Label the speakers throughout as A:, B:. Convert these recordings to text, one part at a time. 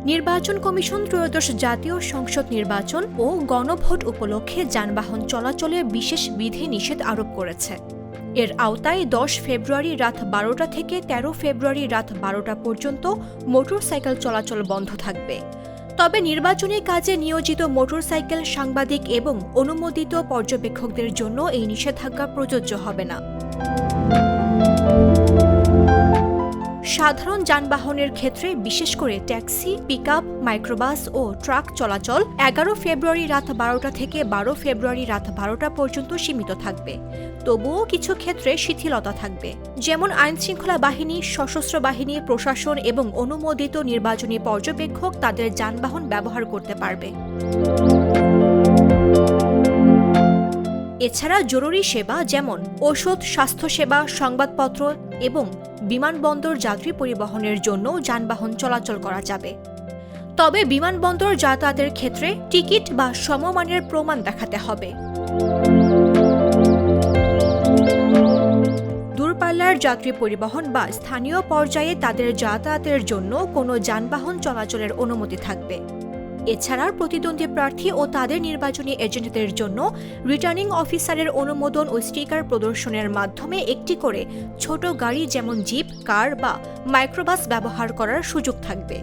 A: নির্বাচন কমিশন ত্রয়োদশ জাতীয় সংসদ নির্বাচন ও গণভোট উপলক্ষে যানবাহন চলাচলে বিশেষ বিধিনিষেধ আরোপ করেছে। এর আওতায় ১০ ফেব্রুয়ারি রাত ১২টা থেকে ১৩ ফেব্রুয়ারি রাত ১২টা পর্যন্ত মোটরসাইকেল চলাচল বন্ধ থাকবে। তবে নির্বাচনী কাজে নিয়োজিত মোটরসাইকেল সাংবাদিক এবং অনুমোদিত পর্যবেক্ষকদের জন্য এই নিষেধাজ্ঞা প্রযোজ্য হবে না। সাধারণ যানবাহনের ক্ষেত্রে বিশেষ করে ট্যাক্সি, পিকআপ, মাইক্রোবাস ও ট্রাক চলাচল ১১ ফেব্রুয়ারি রাত ১২টা থেকে ১২ ফেব্রুয়ারি রাত ১২টা পর্যন্ত সীমিত থাকবে। তবুও কিছু ক্ষেত্রে শিথিলতা থাকবে, যেমন আইনশৃঙ্খলা বাহিনী, সশস্ত্র বাহিনী, প্রশাসন এবং অনুমোদিত নির্বাচনী পর্যবেক্ষক তাদের যানবাহন ব্যবহার করতে পারবে। এছাড়া জরুরি সেবা যেমন ওষুধ, স্বাস্থ্যসেবা, সংবাদপত্র এবং বিমানবন্দর যাত্রী পরিবহনের জন্য যানবাহন চলাচল করা যাবে। তবে বিমানবন্দর যাতায়াতের ক্ষেত্রে টিকিট বা সমমানের প্রমাণ দেখাতে হবে। দূরপাল্লার যাত্রী পরিবহন বা স্থানীয় পর্যায়ে তাদের যাতায়াতের জন্য কোনো যানবাহন চলাচলের অনুমতি থাকবে। এছাড়া প্রতিদ্বন্দ্বী প্রার্থী ও তাদের নির্বাচনী এজেন্টদের জন্য রিটার্নিং অফিসারের অনুমোদন ও স্টিকার প্রদর্শনের মাধ্যমে একটি করে ছোট গাড়ি যেমন জিপ, কার বা মাইক্রোবাস ব্যবহার করার সুযোগ থাকবে।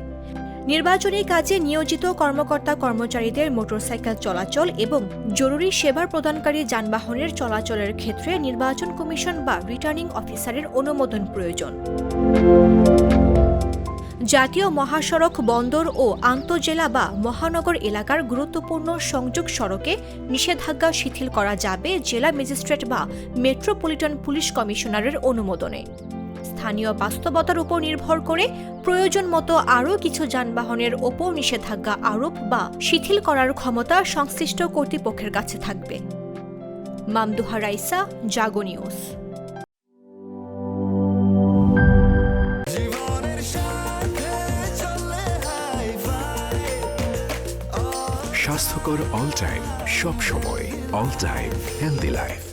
A: নির্বাচনী কাজে নিয়োজিত কর্মকর্তা-কর্মচারীদের মোটরসাইকেল চলাচল এবং জরুরি সেবা প্রদানকারী যানবাহনের চলাচলের ক্ষেত্রে নির্বাচন কমিশন বা রিটার্নিং অফিসারের অনুমোদন প্রয়োজন। জাতীয় মহাসড়ক, বন্দর ও আন্তঃজেলা বা মহানগর এলাকার গুরুত্বপূর্ণ সংযোগ সড়কে নিষেধাজ্ঞা শিথিল করা যাবে জেলা ম্যাজিস্ট্রেট বা মেট্রোপলিটন পুলিশ কমিশনারের অনুমোদনে। স্থানীয় বাস্তবতার উপর নির্ভর করে প্রয়োজন মতো আরও কিছু যানবাহনের ওপর নিষেধাজ্ঞা আরোপ বা শিথিল করার ক্ষমতা সংশ্লিষ্ট কর্তৃপক্ষের কাছে থাকবে। মামদুহা রাইসা, জাগো নিউজ।
B: স্বাস্থ্যকর অল টাইম, সব সময় অল টাইম হেলদি লাইফ।